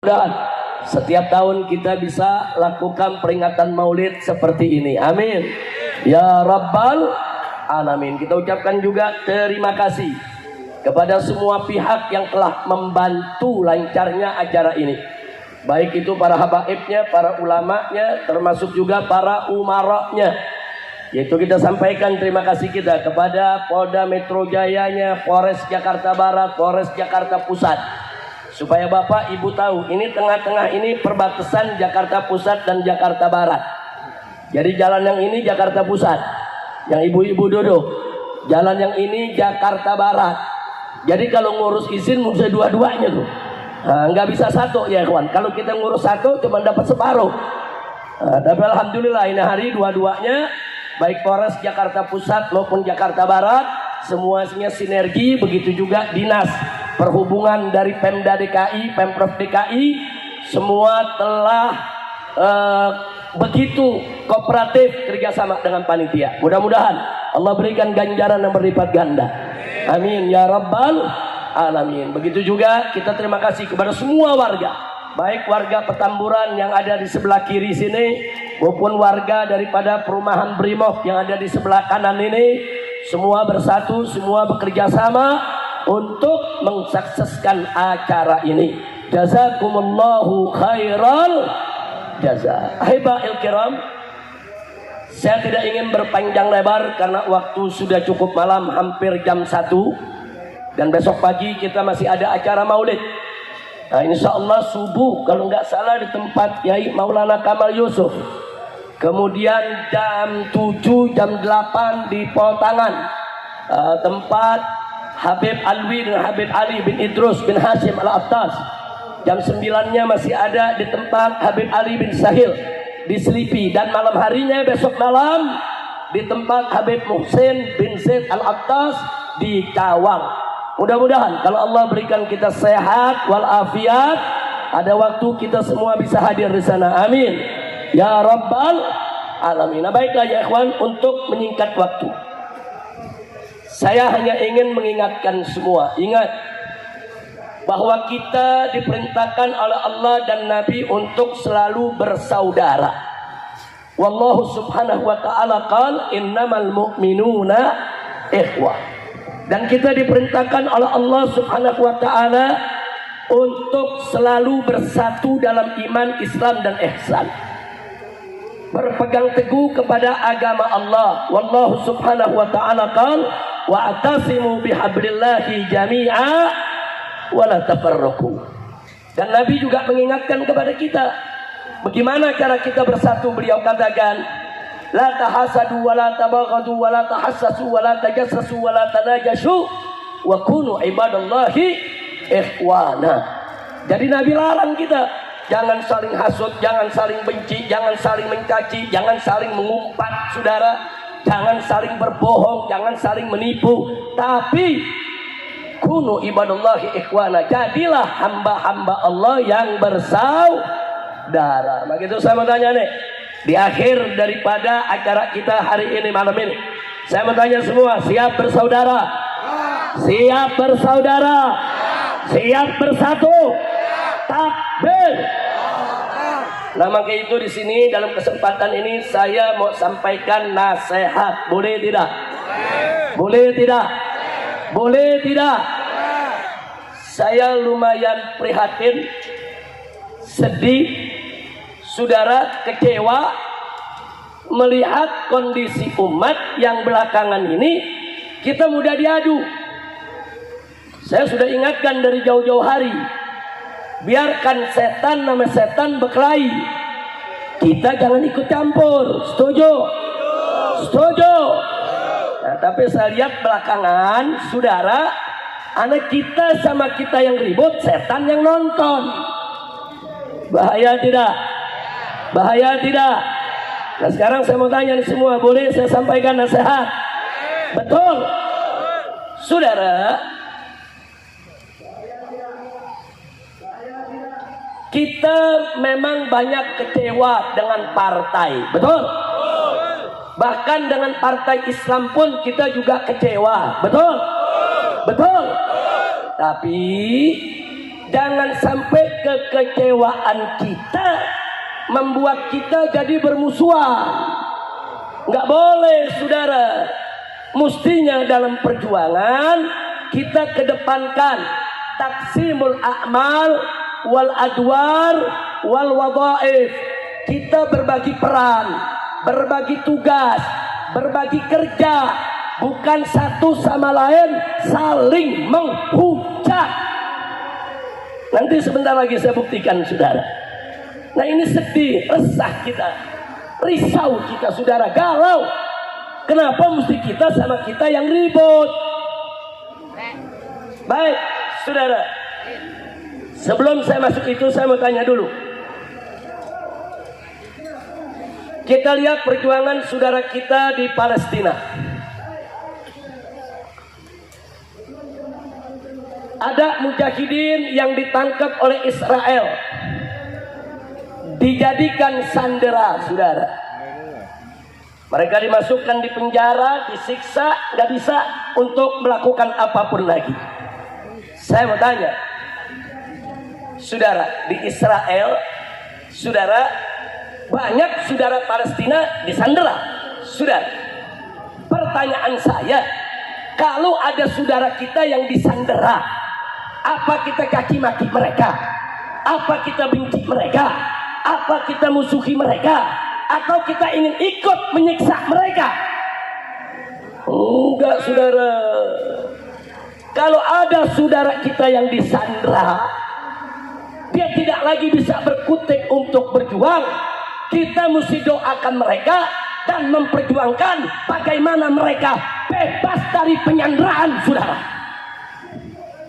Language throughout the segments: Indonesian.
Dan setiap tahun kita bisa lakukan peringatan maulid seperti ini. Amin ya rabbal alamin. Kita ucapkan juga terima kasih kepada semua pihak yang telah membantu lancarnya acara ini, baik itu para habaibnya, para ulamanya, termasuk juga para umaranya. Yaitu kita sampaikan terima kasih kita kepada Polda Metro Jayanya, Polres Jakarta Barat, Polres Jakarta Pusat. Supaya Bapak Ibu tahu, ini tengah-tengah ini perbatasan Jakarta Pusat dan Jakarta Barat. Jadi jalan yang ini Jakarta Pusat, yang ibu-ibu duduk. Jalan yang ini Jakarta Barat. Jadi kalau ngurus izin mesti dua-duanya tuh. Nah, nggak bisa satu ya kawan. Kalau kita ngurus satu cuma dapat separuh. Nah, tapi alhamdulillah ini hari dua-duanya, baik Polres Jakarta Pusat maupun Jakarta Barat, semuanya sinergi. Begitu juga dinas perhubungan dari Pemda DKI, Pemprov DKI, semua telah begitu kooperatif kerjasama dengan panitia. Mudah-mudahan Allah berikan ganjaran yang berlipat ganda. Amin ya rabbal alamin. Begitu juga kita terima kasih kepada semua warga, baik warga Petamburan yang ada di sebelah kiri sini maupun warga daripada perumahan Brimob yang ada di sebelah kanan ini. Semua bersatu, semua bekerja sama untuk mensukseskan acara ini. Jazakumullahu khairal jaza. Ahibahil kiram, saya tidak ingin berpanjang lebar karena waktu sudah cukup malam, hampir jam 1, dan besok pagi kita masih ada acara maulid. Nah, insya Allah subuh kalau nggak salah di tempat Yai Maulana Kamal Yusuf. Kemudian jam 7, jam 8 di Poltangan, tempat Habib Alwi dan Habib Ali bin Idrus bin Hashim Al-Attas. Jam 9-nya masih ada di tempat Habib Ali bin Sahil di Selipi. Dan malam harinya besok malam di tempat Habib Muhsin bin Zaid Al-Attas di Cawang. Mudah-mudahan kalau Allah berikan kita sehat walafiat, ada waktu kita semua bisa hadir di sana. Amin ya rabbal alamin. Nah, baiklah ya ikhwan, untuk menyingkat waktu, saya hanya ingin mengingatkan semua, ingat bahwa kita diperintahkan oleh Allah dan Nabi untuk selalu bersaudara. Wallahu subhanahu wa ta'ala qala innamal mu'minuna ikhwah. Dan kita diperintahkan oleh Allah subhanahu wa ta'ala untuk selalu bersatu dalam iman, Islam dan ihsan, berpegang teguh kepada agama Allah. Wallahu subhanahu wa ta'ala qala wa'tasimu bihablillahi jami'a wa la tafarraqu. Dan Nabi juga mengingatkan kepada kita bagaimana cara kita bersatu. Beliau katakan, la tahasadu wa la tabaghadu wa la tahassasu wa la tajassasu wa la tanajashu wa kunu ibadallahi ikhwana. Jadi Nabi larang kita jangan saling hasut, jangan saling benci, jangan saling mencaci, jangan saling mengumpat saudara, jangan saling berbohong, jangan saling menipu, tapi kunu ibadallahi ikhwana, jadilah hamba-hamba Allah yang bersaudara. Begitu saya mau tanya nih, di akhir daripada acara kita hari ini, malam ini, saya mau tanya semua, siap bersaudara? Siap bersaudara? Siap bersatu? Takbir. Nah, maka itu di sini dalam kesempatan ini saya mau sampaikan nasihat. Boleh tidak? Boleh tidak? Boleh tidak? Saya lumayan prihatin, sedih, saudara, kecewa melihat kondisi umat yang belakangan ini kita mudah diadu. Saya sudah ingatkan dari jauh-jauh hari, biarkan setan nama setan berkelahi, kita jangan ikut campur. Setuju? Setuju? Nah, tapi saya lihat belakangan saudara, anak kita sama kita yang ribut, setan yang nonton. Bahaya tidak? Bahaya tidak? Nah, sekarang saya mau tanya nih semua, boleh saya sampaikan nasihat? Betul? Saudara, kita memang banyak kecewa dengan partai, betul? Bahkan dengan partai Islam pun kita juga kecewa, betul? Betul? Tapi jangan sampai kekecewaan kekecewaan kita membuat kita jadi bermusuhan. Nggak boleh, saudara. Mestinya dalam perjuangan kita kedepankan taksimul a'mal wal adwar wal wadhaif. Kita berbagi peran, berbagi tugas, berbagi kerja, bukan satu sama lain saling menghujat. Nanti sebentar lagi saya buktikan, saudara. Nah, ini sedih, resah kita, risau kita, saudara, galau. Kenapa mesti kita sama kita yang ribut? Baik, saudara. Sebelum saya masuk itu, saya mau tanya dulu. Kita lihat perjuangan saudara kita di Palestina. Ada mujahidin yang ditangkap oleh Israel, dijadikan sandera, saudara. Mereka dimasukkan di penjara, disiksa, nggak bisa untuk melakukan apapun lagi. Saya mau tanya, saudara, di Israel, saudara, banyak saudara Palestina disandera, saudara. Pertanyaan saya, kalau ada saudara kita yang disandera, apa kita caci maki mereka? Apa kita benci mereka? Apa kita musuhi mereka? Atau kita ingin ikut menyiksa mereka? Enggak, saudara. Kalau ada saudara kita yang disandera, dia tidak lagi bisa berkutik untuk berjuang, kita mesti doakan mereka dan memperjuangkan bagaimana mereka bebas dari penyanderaan, saudara.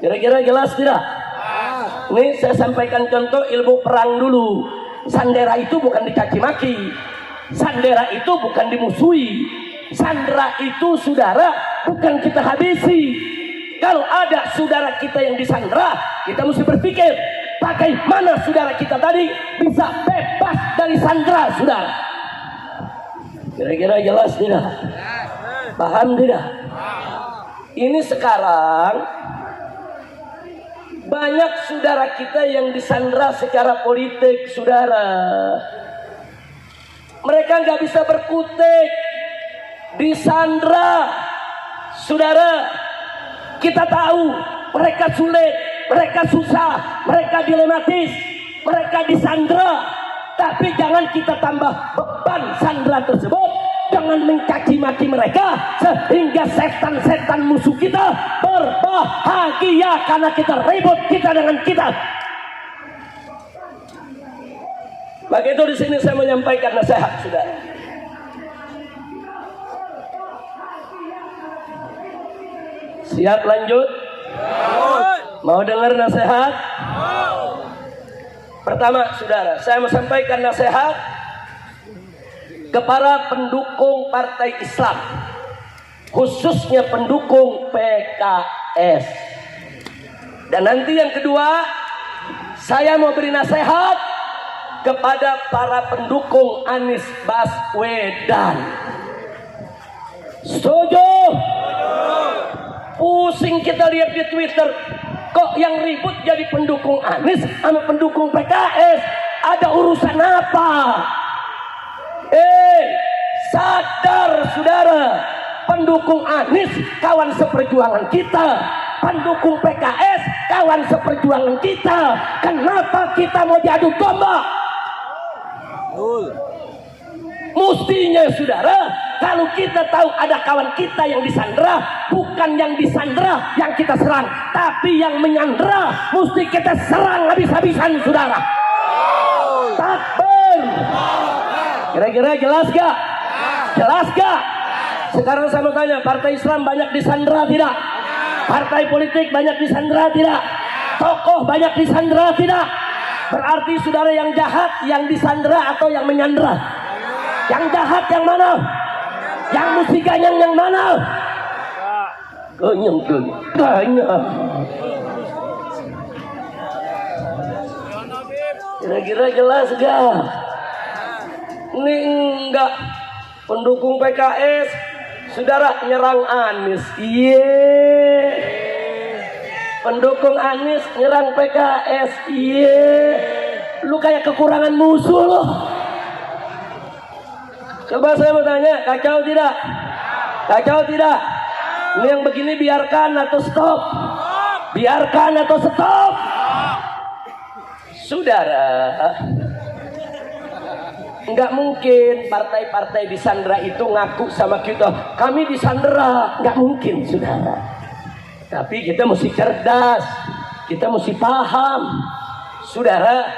Kira-kira jelas tidak? Ini saya sampaikan contoh ilmu perang dulu. Sandera itu bukan dicaci maki, sandera itu bukan dimusuhi, sandera itu, saudara, bukan kita habisi. Kalau ada saudara kita yang disandera, kita mesti berpikir bagaimana saudara kita tadi bisa bebas dari sandera, saudara. Kira-kira jelas tidak? Paham tidak? Ini sekarang banyak saudara kita yang disandera secara politik, saudara. Mereka nggak bisa berkutik, disandera, saudara. Kita tahu mereka sulit, mereka susah, mereka dilematis, mereka disandera. Tapi jangan kita tambah beban sandera tersebut. Jangan mencaci maki mereka sehingga setan-setan musuh kita berbahagia karena kita ribut kita dengan kita. Maka itu di sini saya menyampaikan nasihat, saudara. Siap lanjut? Mau dengar nasihat? Pertama, saudara, saya mau sampaikan nasihat kepada pendukung partai Islam, khususnya pendukung PKS. Dan nanti yang kedua, saya mau beri nasihat kepada para pendukung Anies Baswedan. Setuju? Pusing kita lihat di Twitter, kok yang ribut jadi pendukung Anies sama pendukung PKS. Ada urusan apa? Sadar, saudara, pendukung Anies kawan seperjuangan kita, pendukung PKS kawan seperjuangan kita. Kenapa kita mau diadu domba? Mestinya, saudara, kalau kita tahu ada kawan kita yang disandera, bukan yang disandera yang kita serang, tapi yang menyandera mesti kita serang habis-habisan, saudara. Takbir. Kira-kira jelas gak? Jelas gak? Sekarang saya mau tanya, partai Islam banyak disandera tidak? Partai politik banyak disandera tidak? Tokoh banyak disandera tidak? Berarti saudara yang jahat yang disandera atau yang menyandera? Yang jahat yang mana? Yang mesti ganyang yang mana? Ganyang. Kira-kira jelas gak? Ini enggak. Pendukung PKS, saudara, nyerang Anies. Pendukung Anies nyerang PKS. Lu kayak kekurangan musuh loh. Coba saya mau tanya, kacau tidak? Kacau tidak? Ini yang begini biarkan atau stop? Biarkan atau stop? Saudara, nggak mungkin partai-partai disandera itu ngaku sama kita, kami disandera. Nggak mungkin, saudara. Tapi kita mesti cerdas, kita mesti paham. Saudara,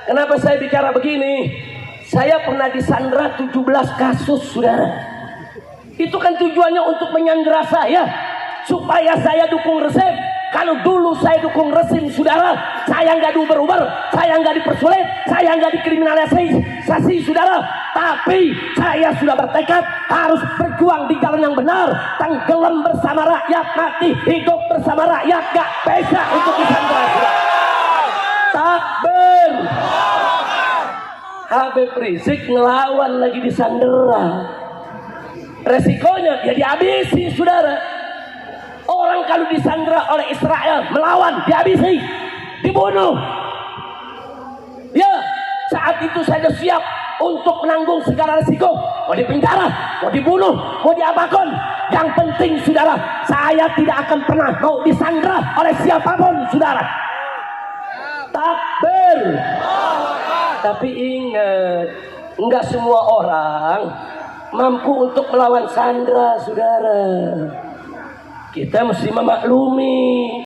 kenapa saya bicara begini? Saya pernah disandera 17 kasus, saudara. Itu kan tujuannya untuk menyandera saya, supaya saya dukung rezim. Kalau dulu saya dukung rezim, saudara, saya nggak diuber-uber, saya nggak dipersulit, saya nggak dikriminalisasi, saudara. Tapi saya sudah bertekad harus berjuang di jalan yang benar. Tenggelam bersama rakyat, mati hidup bersama rakyat, gak bisa untuk disandera. Takbir. Habib Rizik ngelawan lagi disandera. Resikonya ya dihabisi, saudara. Orang kalau disandera oleh Israel melawan, dihabisi, dibunuh. Ya, saat itu saya sudah siap untuk menanggung segala risiko. Mau dipenjara, mau dibunuh, mau diapakan. Yang penting, saudara, saya tidak akan pernah mau disandera oleh siapapun, saudara. Takbir. Tapi ingat, enggak semua orang mampu untuk melawan sandera, saudara. Kita mesti memaklumi.